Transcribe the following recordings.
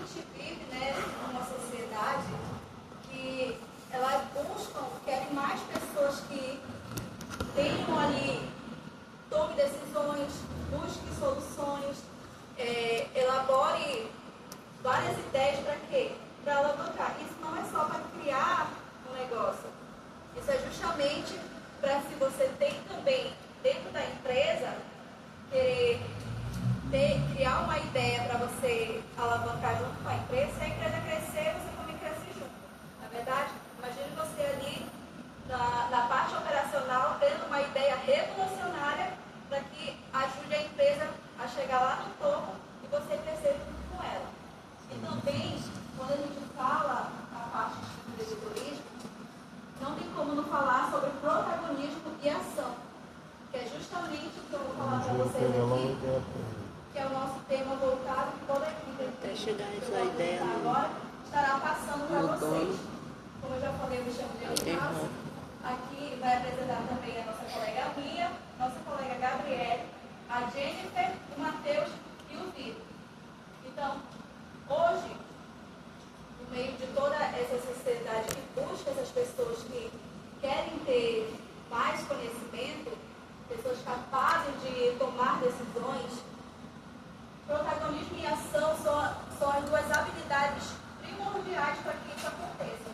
gente vive, né, numa sociedade que elas buscam, querem mais pessoas que tenham ali, tome decisões, busque soluções, elabore várias ideias para quê? Para alavancar. Isso não é só para criar um negócio. Isso é justamente para, se você tem também dentro da empresa, querer criar uma ideia para você alavancar junto com a empresa. Se a empresa crescer, você também cresce junto. Na verdade, imagine você ali na parte operacional tendo uma ideia revolucionária para que ajude a empresa a chegar lá no topo e você crescer junto com ela. E também, quando a gente fala a parte de empreendedorismo, não tem como não falar sobre protagonismo e ação, que é justamente o que eu vou falar para vocês aqui, que é o nosso tema voltado, que toda a equipe chegar essa ideia agora estará passando para vocês. Como eu já falei, eu me chamo de Elias. Aqui vai apresentar também a nossa colega Mia, nossa colega Gabriele, a Jennifer, o Matheus e o Vitor. Então, hoje, no meio de toda essa sociedade que busca essas pessoas que querem ter mais conhecimento, pessoas capazes de tomar decisões, protagonismo e ação são as duas habilidades primordiais para que isso aconteça.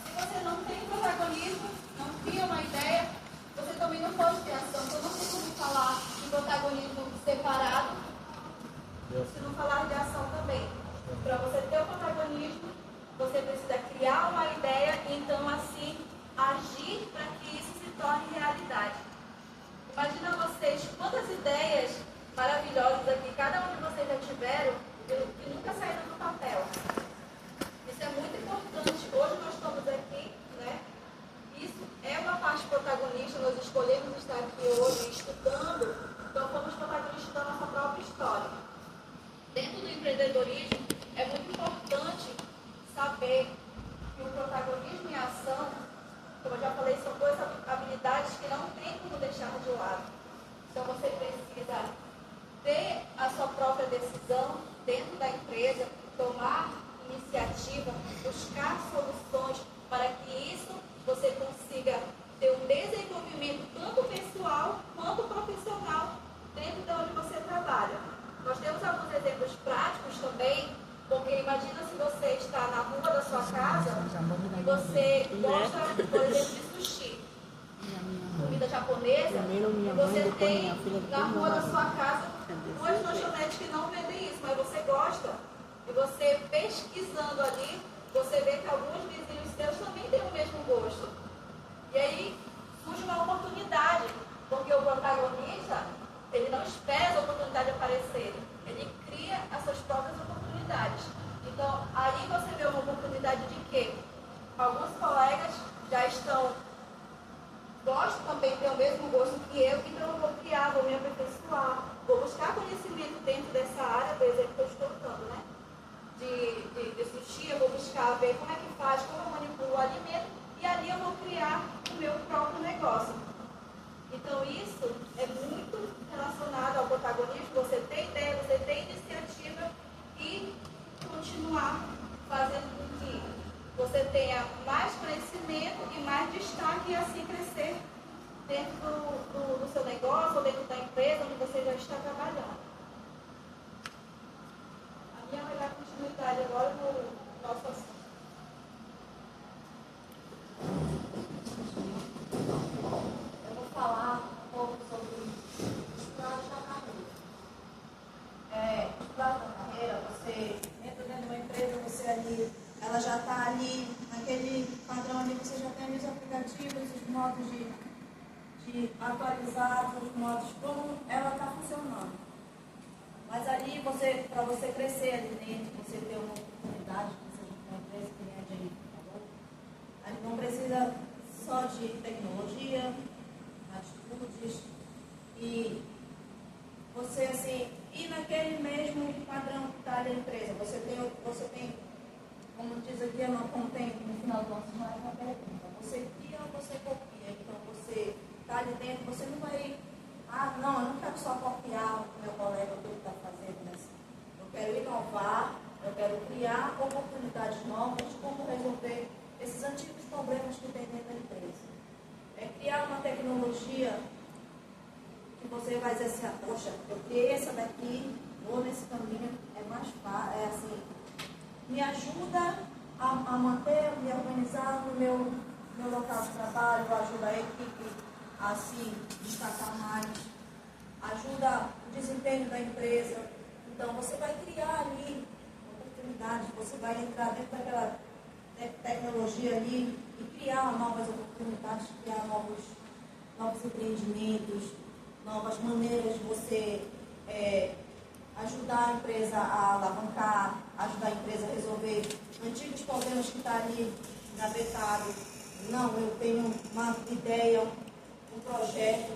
Se você não tem protagonismo, não cria uma ideia, você também não pode ter ação. Então não tem como falar de protagonismo separado se não falar de ação também. Para você ter o protagonismo, você precisa criar uma ideia e então assim agir para que isso se torne realidade. Imagina vocês quantas ideias maravilhosas aqui, cada um de vocês já tiveram, que nunca saíram do papel. Isso é muito importante. Hoje nós estamos aqui, né? Isso é uma parte protagonista, nós escolhemos estar aqui hoje estudando, então fomos protagonistas da nossa própria história. Dentro do empreendedorismo, é muito importante saber que o protagonismo e a ação, como eu já falei, são duas habilidades que não tem como deixar de lado. Então você precisa ter a sua própria decisão dentro da empresa, tomar iniciativa, buscar soluções para que isso você consiga ter um desenvolvimento tanto pessoal quanto profissional dentro de onde você trabalha. Nós temos alguns exemplos práticos também, porque imagina se você está na rua da sua casa e você gosta, por exemplo, de sushi, comida japonesa, e você tem na rua da sua casa duas lanchonetes que não vendem isso, mas você gosta. E você pesquisando ali, você vê que alguns vizinhos seus também têm o mesmo gosto. E aí surge uma oportunidade, porque o protagonista, ele não espera a oportunidade aparecer, ele cria as suas próprias oportunidades. Então, aí você vê uma oportunidade de quê? Alguns colegas já gostam também, têm o mesmo gosto que eu, então eu vou criar, vou me aperfeiçoar, vou buscar conhecimento dentro dessa área, por exemplo, que eu estou estudando, né? De sushi, eu vou buscar ver como é que faz, como eu manipulo o alimento, e ali eu vou criar o meu próprio negócio. Então isso é muito relacionado ao protagonismo, você ter ideia, você ter iniciativa e continuar fazendo com que você tenha mais conhecimento e mais destaque e assim crescer dentro do seu negócio ou dentro da empresa onde você já está trabalhando. A minha vai dar continuidade agora no nosso assunto. Eu vou falar um pouco sobre os planos da carreira. Os planos da carreira, você entra dentro de uma empresa, você ali, ela já está ali, naquele padrão ali, você já tem ali os aplicativos, os modos de atualizar, os modos como ela está funcionando. Mas ali, para você crescer ali dentro, você ter uma oportunidade, que seja uma empresa que nem a gente falou, a gente não precisa só de tecnologia, atitudes, e você assim, ir naquele mesmo padrão que está ali na empresa. Você tem, como diz aqui, eu não contém no final do nosso slide uma pergunta. Você cria ou você copia? Então você está ali dentro, você não vai. Não, eu não quero só copiar o meu colega, o que ele está fazendo, mas eu quero inovar, eu quero criar oportunidades novas, como resolver esses antigos problemas que tem dentro da empresa. É criar uma tecnologia que você vai dizer assim, poxa, eu criei essa daqui, vou nesse caminho, é mais fácil, é assim, me ajuda a manter, me organizar no meu local de trabalho, ajuda a equipe a se destacar mais, ajuda o desempenho da empresa. Então, você vai criar ali oportunidades, você vai entrar dentro daquela tecnologia ali e criar novas oportunidades, criar novos empreendimentos, novas maneiras de você ajudar a empresa a alavancar, ajudar a empresa a resolver antigos problemas que estão ali engavetados. Não, eu tenho uma ideia, um projeto,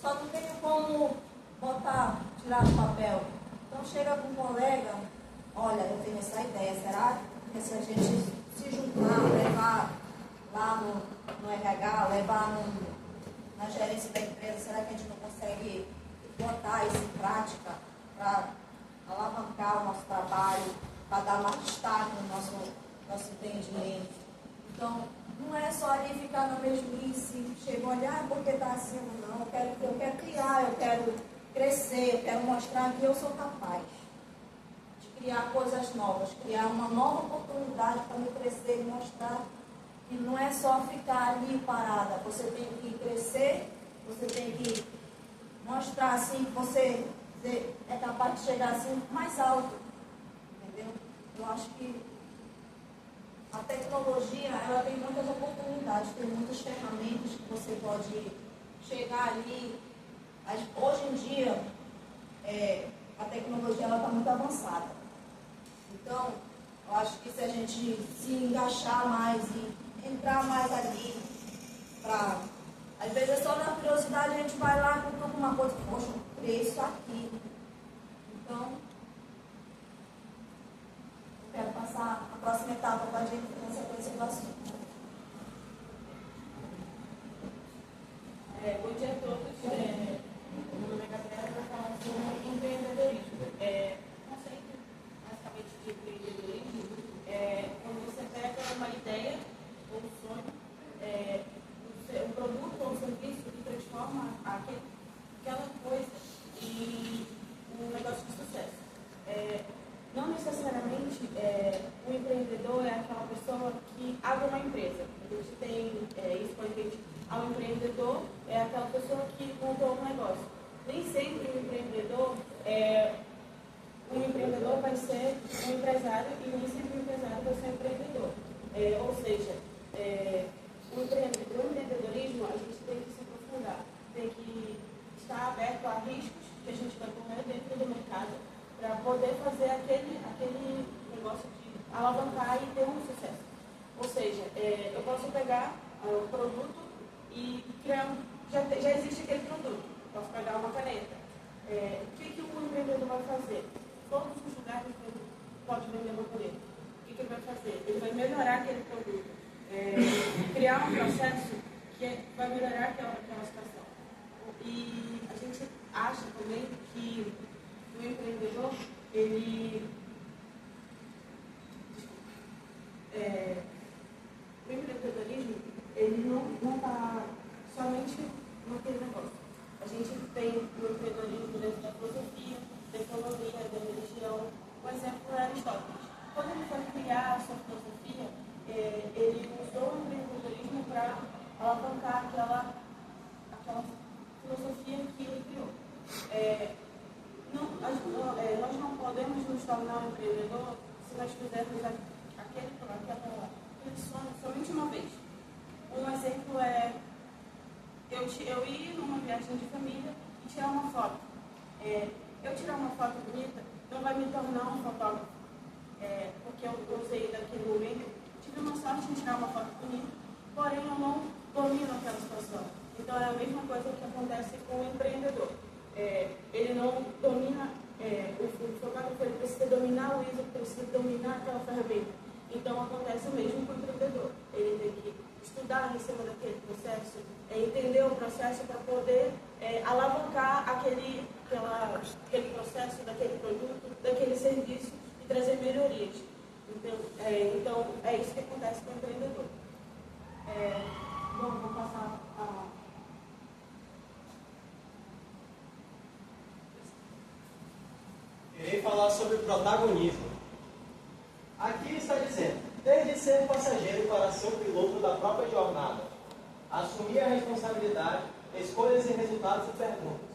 só não tenho como tirar do papel. Então chega com um colega, olha, eu tenho essa ideia, será que se a gente se juntar, levar lá no RH, levar na gerência da empresa, será que a gente não consegue botar isso em prática para alavancar o nosso trabalho, para dar mais destaque no nosso empreendimento? Então, não é só ali ficar na mesmice, chegou a olhar porque está assim ou não, eu quero criar, eu quero crescer, eu quero mostrar que eu sou capaz de criar coisas novas, criar uma nova oportunidade para me crescer e mostrar que não é só ficar ali parada, você tem que crescer, você tem que mostrar assim que você é capaz de chegar assim mais alto, entendeu? Eu acho que a tecnologia, ela tem muitas oportunidades, tem muitas ferramentas que você pode chegar ali. Hoje em dia, a tecnologia está muito avançada. Então, eu acho que se a gente se engaixar mais e entrar mais ali, às vezes é só na curiosidade, a gente vai lá com alguma coisa, poxa, eu criei isso aqui. Então, eu quero passar a próxima etapa para a gente na sequência do assunto. Bom dia a todos. Meu nome é Gabriela, eu vou falar sobre empreendedorismo. O conceito, basicamente, de empreendedorismo é quando você pega uma ideia ou um sonho, um produto ou um serviço e transforma aquela coisa em um negócio de sucesso. Não necessariamente o empreendedor é aquela pessoa que abre uma empresa. A gente tem isso quando a gente ao empreendedor é aquela pessoa que montou um negócio. Nem sempre o empreendedor vai ser um empresário e nem sempre o empresário vai ser um empreendedor. Ou seja, o empreendedorismo a gente tem que se aprofundar, tem que estar aberto a riscos que a gente vai correr dentro do mercado para poder fazer aquele negócio de alavancar e ter um sucesso. Ou seja, eu posso pegar o produto e criar, já existe aquele produto. Posso pegar uma caneta. O que o empreendedor vai fazer? Todos os lugares que ele pode vender uma caneta. O que ele vai fazer? Ele vai melhorar aquele produto. Criar um processo que vai melhorar aquela situação. E a gente acha também que o empreendedor, o empreendedorismo, ele não está somente naquele negócio. A gente tem o empreendedorismo dentro da filosofia, da economia, da religião. Um exemplo é Aristóteles. Quando ele foi criar a sua filosofia, ele usou o empreendedorismo para alavancar aquela filosofia que ele criou. Nós não podemos nos tornar um empreendedor se nós fizermos aquele sonho somente uma vez. Um exemplo é eu ir numa viagem de família e tirar uma foto. Eu tirar uma foto bonita não vai me tornar um fotógrafo, porque eu usei daquele momento, tive uma sorte em tirar uma foto bonita, porém eu não domino aquela situação. Então é a mesma coisa que acontece com o empreendedor. Ele não domina, o fotógrafo ele precisa dominar o ISO, precisa dominar aquela ferramenta. Então acontece o mesmo com o empreendedor. Ele tem que estudar em cima daquele processo, entender o processo para poder alavancar aquele processo, daquele produto, daquele serviço e trazer melhorias. Então, é isso que acontece com o empreendedor. Bom, vou passar a... Irei falar sobre protagonismo. Aqui está dizendo, desde ser passageiro para ser o piloto da própria jornada, assumir a responsabilidade, escolhas e resultados e perguntas.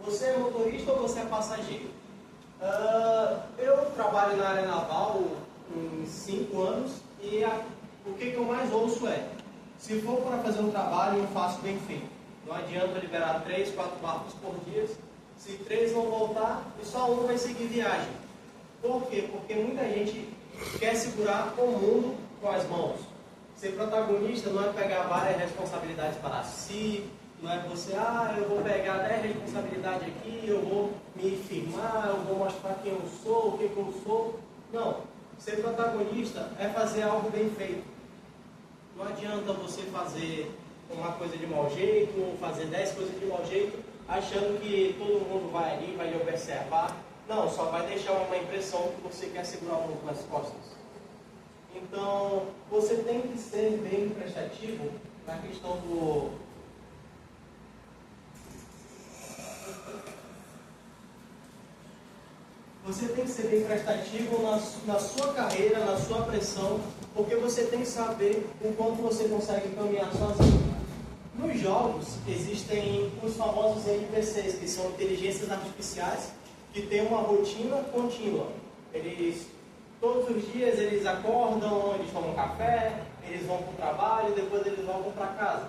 Você é motorista ou você é passageiro? Eu trabalho na área naval em 5 anos e o que eu mais ouço é, se for para fazer um trabalho, eu faço bem feito. Não adianta liberar 3, 4 barcos por dia, se 3 vão voltar e só um vai seguir viagem. Por quê? Porque muita gente quer segurar o mundo com as mãos. Ser protagonista não é pegar várias responsabilidades para si, não é você, eu vou pegar 10 responsabilidades aqui, eu vou me firmar, eu vou mostrar quem eu sou, o que eu sou. Não. Ser protagonista é fazer algo bem feito. Não adianta você fazer uma coisa de mau jeito, ou fazer 10 coisas de mau jeito, achando que todo mundo vai ali, vai lhe observar. Não, só vai deixar uma impressão que você quer segurar o mundo nas costas. Então, você tem que ser bem prestativo na questão do... Você tem que ser bem prestativo na sua carreira, na sua pressão, porque você tem que saber o quanto você consegue caminhar sozinho. Nos jogos, existem os famosos NPCs, que são inteligências artificiais, que têm uma rotina contínua. Todos os dias eles acordam, eles tomam café, eles vão para o trabalho, depois eles voltam para casa.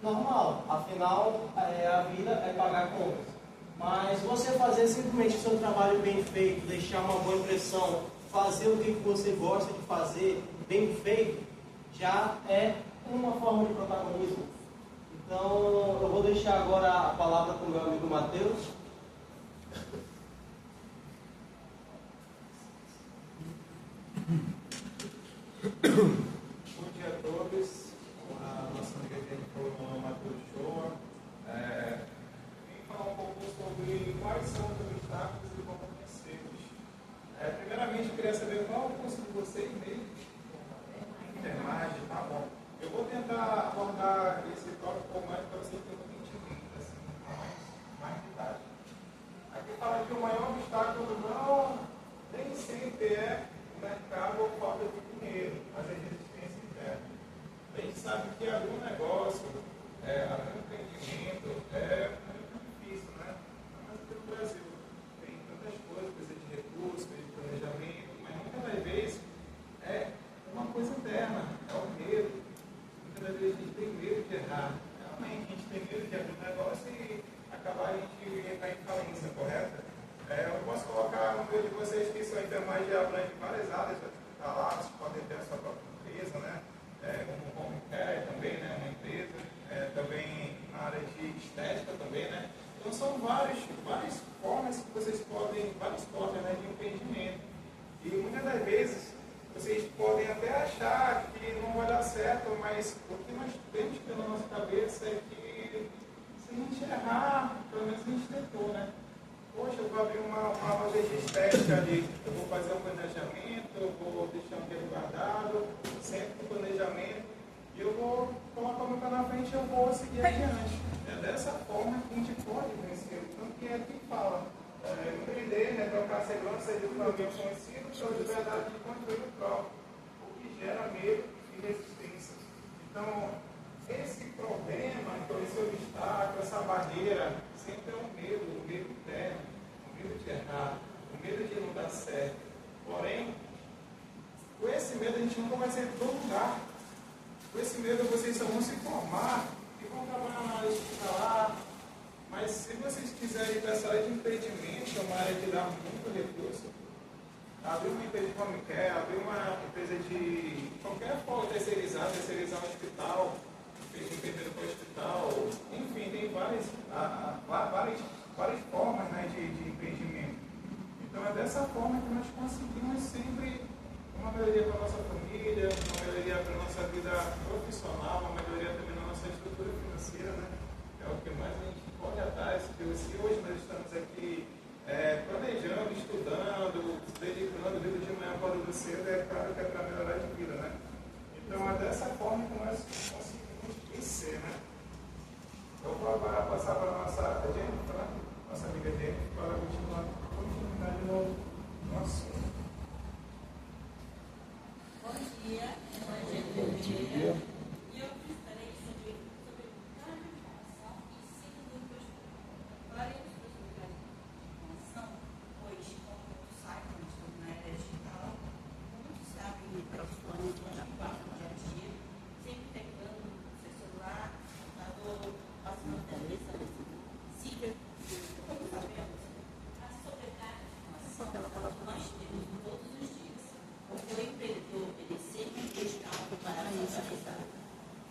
Normal, afinal, a vida é pagar contas. Mas você fazer simplesmente o seu trabalho bem feito, deixar uma boa impressão, fazer o que você gosta de fazer bem feito, já é uma forma de protagonismo. Então, eu vou deixar agora a palavra para o meu amigo Matheus. Bom dia a todos. A nossa amiga que falou o nome é Matheus Shoa. Vim falar um pouco sobre quais são os obstáculos e como vencê-los. Primeiramente, eu queria saber qual é o curso de vocês mesmo. Enfermagem, tá bom. Eu vou tentar abordar esse tópico mais para vocês terem um entendimento, assim, mais idade. Aqui fala que o maior obstáculo não nem sempre é o mercado ou falta de dinheiro, mas a resistência interna. A gente sabe que abrir um negócio, abrir um empreendimento é muito difícil, né? Mas aqui no Brasil tem tantas coisas, precisa de recursos, de planejamento, mas muitas das vezes é uma coisa interna, é o medo. Muitas das vezes a gente tem medo de errar. Realmente, a gente tem medo de abrir um negócio e acabar a gente entrar em falência, correto? Eu posso colocar no meio de vocês que isso ainda mais já abrange várias áreas, está lá, vocês podem ter a sua própria empresa, né? Como home care também, né? Uma empresa, também na área de estética também, né? Então são várias formas que vocês podem, várias formas, né, de empreendimento. E muitas das vezes vocês podem até achar que não vai dar certo, mas o que nós temos que ter na nossa cabeça é que se a gente errar, pelo menos a gente tentou, né? Poxa, eu vou abrir uma loja de estética ali, eu vou fazer um planejamento, eu vou deixar um dinheiro guardado, sempre com planejamento, e eu vou colocar o meu pé na frente e eu vou seguir adiante. É dessa forma que a gente pode vencer. Então, quem é que fala? Empreender, né, trocar a segurança de um caminho conhecido pela liberdade de controle próprio, o que gera medo e resistência. Então, esse problema, então, esse obstáculo, essa barreira, sempre é um medo interno, o medo de errar, o medo de não dar certo. Porém, com esse medo a gente nunca vai sair do lugar. Com esse medo vocês só vão se formar e vão trabalhar na área hospitalar. Mas se vocês quiserem ir para essa área de empreendimento, é uma área que dá muito recurso, abrir uma empresa de home care, abrir uma empresa de qualquer forma, terceirizar um hospital, empreender para o hospital, enfim, tem várias formas, né, de empreendimento. Então é dessa forma que nós conseguimos sempre uma melhoria para a nossa família, uma melhoria para a nossa vida profissional, uma melhoria também na nossa estrutura financeira, né? É o que mais a gente pode atrás. Se hoje nós estamos aqui planejando, estudando, se dedicando, cedo é claro que é para melhorar de vida, né? Então é dessa forma que nós conseguimos vencer, né? Eu vou agora passar para a nossa Jennifer, né? Nossa amiga Jennifer, para continuar no assunto. Bom dia, bom dia. E eu gostaria sobre planificação e ensino do Agora eu estou sobre planificação, pois, como todos sabem, estou na era digital, muitos sabem para os planos que a gente passa no dia a dia, sempre pegando o seu celular, computador, passando a televisão, como sabemos, a sobrecarga de informação nós temos todos os dias. Porque o empreendedor, ele sempre busca algo para a sociedade.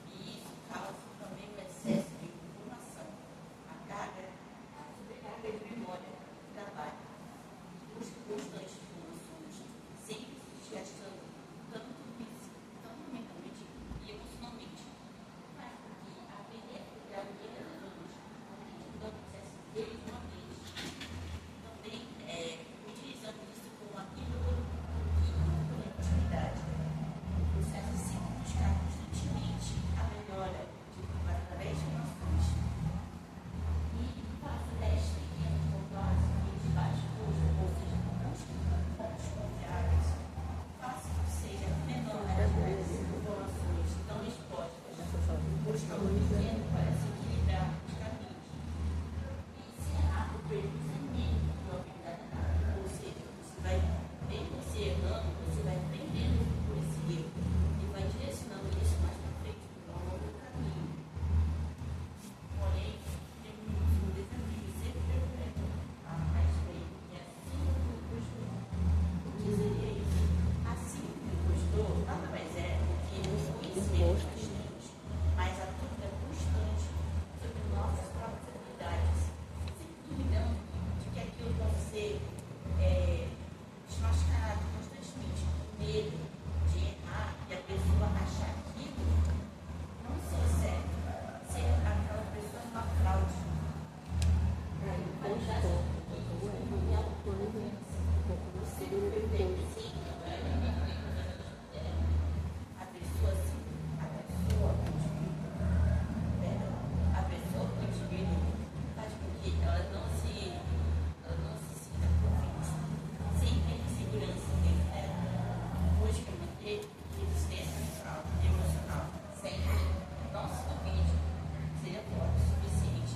E isso causa também o excesso de informação, a sobrecarga de memória, de trabalho, busca constante de informações, sempre se desgastando, tanto mentalmente e emocionalmente. Faz com que a beleza da vida dos anos, o processo deles uma vez, também utilizamos isso como aquilo o processo sempre buscar constantemente a melhora através de noções. E faça desta pequena com base de baixo custo, ou seja, busque fontes confiáveis. Faça que seja menor as informações tão expostas. Busca um pequeno para se equilibrar os caminhos. E se errar, o prejuízo é mínimo de uma habilidade nada. Ou seja, você vai, mesmo você errando, você vai aprendendo por esse erro e vai direcionando isso mais para frente, para um longo caminho. Porém, temos um desafio sempre a mais bem e acima do impostor. O que seria isso? Acima do impostor nada mais é do que o conhecimento que nós temos, mas a dúvida constante sobre nossas próprias habilidades, sempre duvidando de que aquilo pode ser desmascarado constantemente, com medo de errar e a pessoa achar aquilo não ser certo, ser aquela pessoa uma fraude. A qualidade e a autoconfiança. O ser perfeito, sim, a pessoa, sim, a pessoa, o indivíduo, faz com que ela não se sinta confiança, sempre em segurança dentro dela, busca manter resistência emocional, sempre, não se duvide, seja forte o suficiente,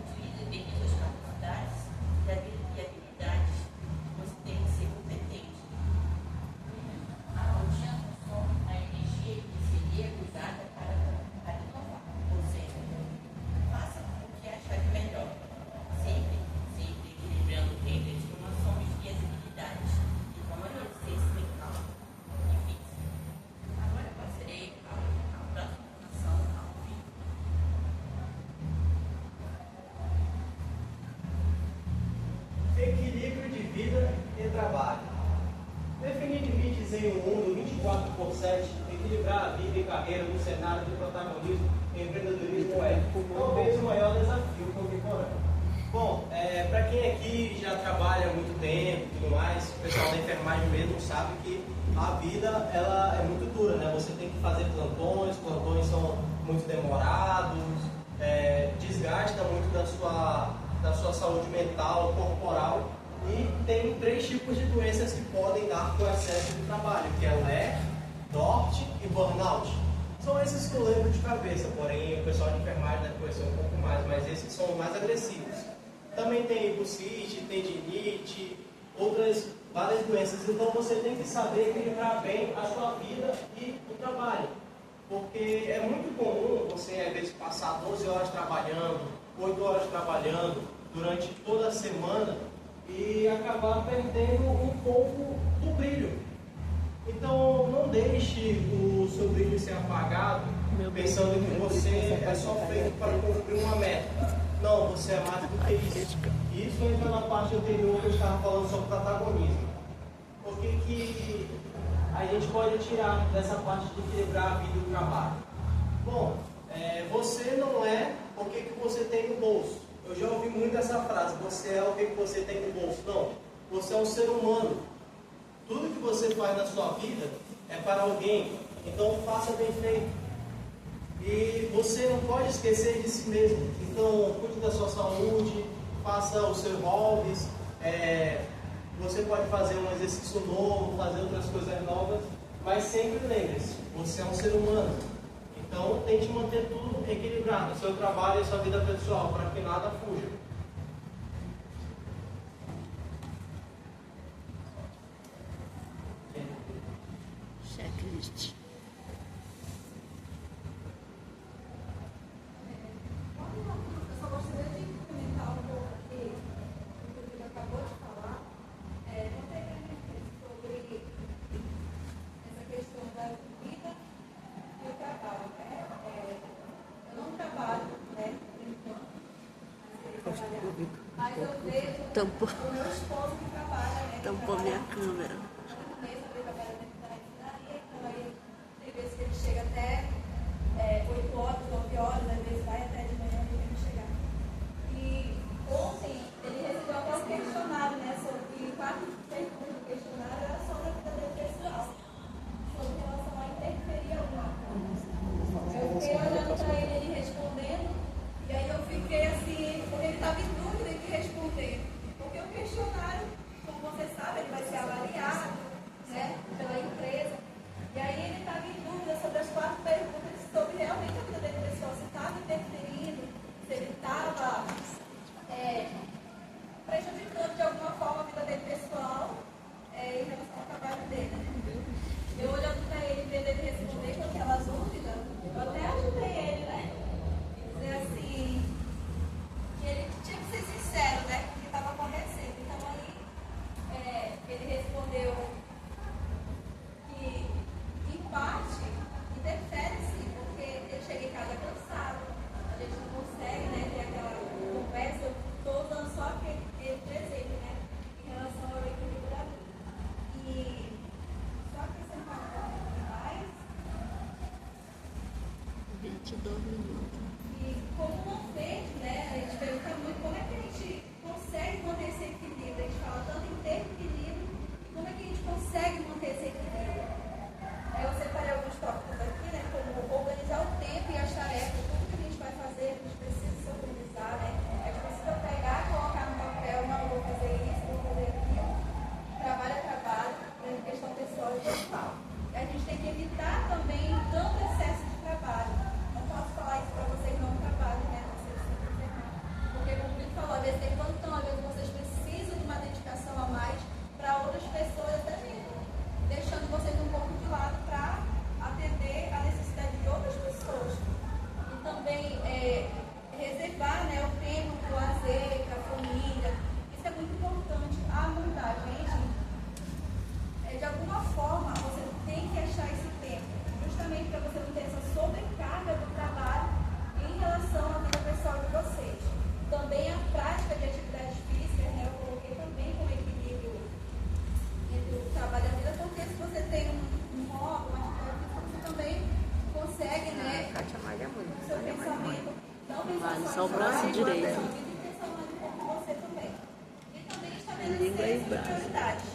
utilize bem as suas capacidades e habilidades, você tem que ser competente. A rotina consome a energia que seria usada para inovar, ou seja, faça o que achar de melhor, sempre equilibrando entre as informações e as habilidades, de forma a resistência mental e física. Agora passarei à próxima informação ao fim. Equilíbrio de vida e trabalho. Definir limites em um mundo 24/7, equilibrar a vida e carreira no cenário de protagonismo e empreendedorismo é talvez o maior desafio contemporâneo. Bom, para quem aqui já trabalha há muito tempo e tudo mais, o pessoal da enfermagem mesmo sabe que a vida ela é muito dura, né? Você tem que fazer plantões são muito demorados, desgasta muito da sua saúde mental, corporal, e tem 3 tipos de doenças que podem dar com excesso de trabalho, que é LER, DORT e burnout. São esses que eu lembro de cabeça, porém o pessoal de enfermagem deve conhecer um pouco mais, mas esses são os mais agressivos. Também tem bursite, tendinite, outras várias doenças, então você tem que saber equilibrar bem a sua vida e o trabalho. Porque é muito comum você, às vezes, passar 12 horas trabalhando, 8 horas trabalhando durante toda a semana e acabar perdendo um pouco do brilho. Então, não deixe o seu brilho ser apagado pensando que você é só feito para cumprir uma meta. Não, você é mais do que isso. Isso entra na parte anterior que eu estava falando sobre protagonismo. Por que a gente pode tirar dessa parte de equilibrar a vida e o trabalho? Bom, você não é o que você tem no bolso. Eu já ouvi muito essa frase, você é o que você tem no bolso. Não, você é um ser humano Tudo que você faz na sua vida é para alguém, então faça bem feito. E você não pode esquecer de si mesmo. Então, cuide da sua saúde, faça os seus hobbies. Você pode fazer um exercício novo, fazer outras coisas novas, mas sempre lembre-se, você é um ser humano. Então, tente manter tudo equilibrado, o seu trabalho e a sua vida pessoal, para que nada fuja. Checklist. Eu só gostaria de comentar um pouco aqui, o que o Pedro acabou de falar. Não tem sobre essa questão da vida e o trabalho. Eu não trabalho, por enquanto, mas eu vejo o meu esposo que trabalha. Tampou minha câmera. Ele trabalha dentro da refinaria, então aí tem vezes que ele chega até 8 horas, 9 horas, às vezes vai até de manhã para ele chegar. E ontem ele recebeu até um questionário, sobre 4 perguntas do questionário, era sobre a vida dele pessoal, sobre relação a interferir alguma coisa. Eu fiquei olhando para ele respondendo, e aí eu fiquei assim, porque ele estava em dúvida em que responder. Porque o questionário, como você sabe, ele vai ser avaliado, pela empresa. E aí ele estava em dúvida sobre as 4 perguntas, sobre realmente a vida dele pessoal, se estava interferindo, se ele estava prejudicando de alguma forma a vida dele pessoal em relação ao trabalho dele. Eu olhando para ele, vendo ele responder com aquela dúvida, eu até ajudei ele, dizer assim, que ele tinha que ser sincero, com o que estava acontecendo. Então aí ele respondeu que, em parte, interfere sim, porque ele chega em casa cansado, a gente não consegue ter aquela conversa. Eu estou dando só aquele presente, em relação ao equilíbrio da vida. E só acrescentar um pouquinho mais. 22 minutos. E como não fez, a gente pergunta muito como é que a gente consegue manter esse equilíbrio. A gente fala tanto em ter equilíbrio, e como é que a gente consegue manter esse equilíbrio. Eu separei alguns tópicos aqui, como organizar o tempo e as tarefas, tudo que a gente vai fazer, a gente precisa se organizar, a gente precisa pegar, colocar no papel, não vou fazer isso, vou fazer aquilo. Trabalho é trabalho, questão pessoal e pessoal. E a gente tem que evitar também tanto excesso de trabalho. Não posso falar isso para vocês não trabalhem, vocês sempre erram. Porque como o Vitor falou, às vezes tem plantão, às vezes vocês precisam de uma dedicação a mais para outras pessoas até mesmo, deixando vocês um pouco de lado para atender a necessidade de outras pessoas. E também reservar o tempo para o lazer, para a família. Isso é muito importante. A mudar, gente. De alguma forma, você tem que achar esse tempo, justamente para você não ter essa sobrecarga do trabalho em relação à vida pessoal de vocês. Também a prática de atividades físicas, eu coloquei também como equilíbrio entre o trabalho e a vida, porque se você tem um hobby, uma atividade física, você também consegue, Kátia malha muito. o seu pensamento, não pensar Vale só só o em braço trabalho, direito. mas também pensar mais um pouco em você também. E também Língua e estabelecer braço. essas prioridades.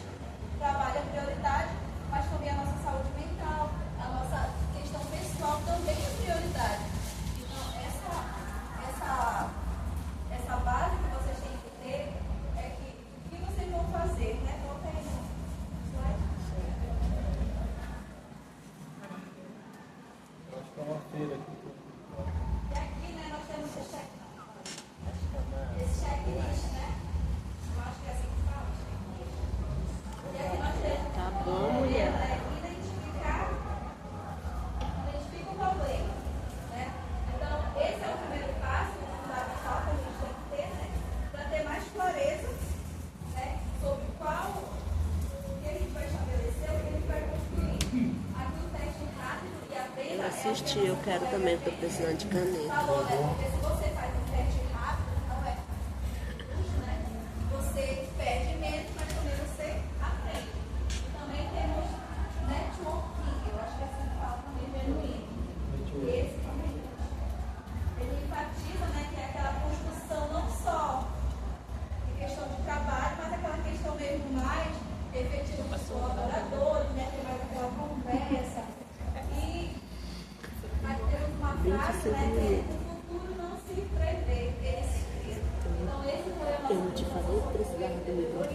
Trabalho é prioridade, mas também a nossa saúde mental, a nossa questão pessoal também é prioridade. Então, essa base que vocês têm que ter é que o que vocês vão fazer, Volta aí no slide. Eu acho que é uma feira aqui. E aqui, nós temos esse checklist, Eu acho que é assim que fala, checklist. E aqui nós temos Tá bom, mulher. Identifica o problema, Então, esse é o primeiro passo, só que a gente tem que ter, para ter mais clareza, sobre o que a gente vai estabelecer, o que a gente vai construir. Aqui o teste rápido e a venda. Eu assisti, eu quero também, estou precisando de caneta. Falou, porque se você faz um teste rápido, não é justo, você perde menos, mas também você aprende. E também temos networking, eu acho que é assim que fala também, genuíno. Esse também. Ele enfatiza, que é aquela construção não só de questão de trabalho, mas aquela questão mesmo mais efetiva do colaborador. 25 minutos. O futuro não se prevê, ele se cria. Então, esse foi o nosso Eu te falei que precisava do microfone.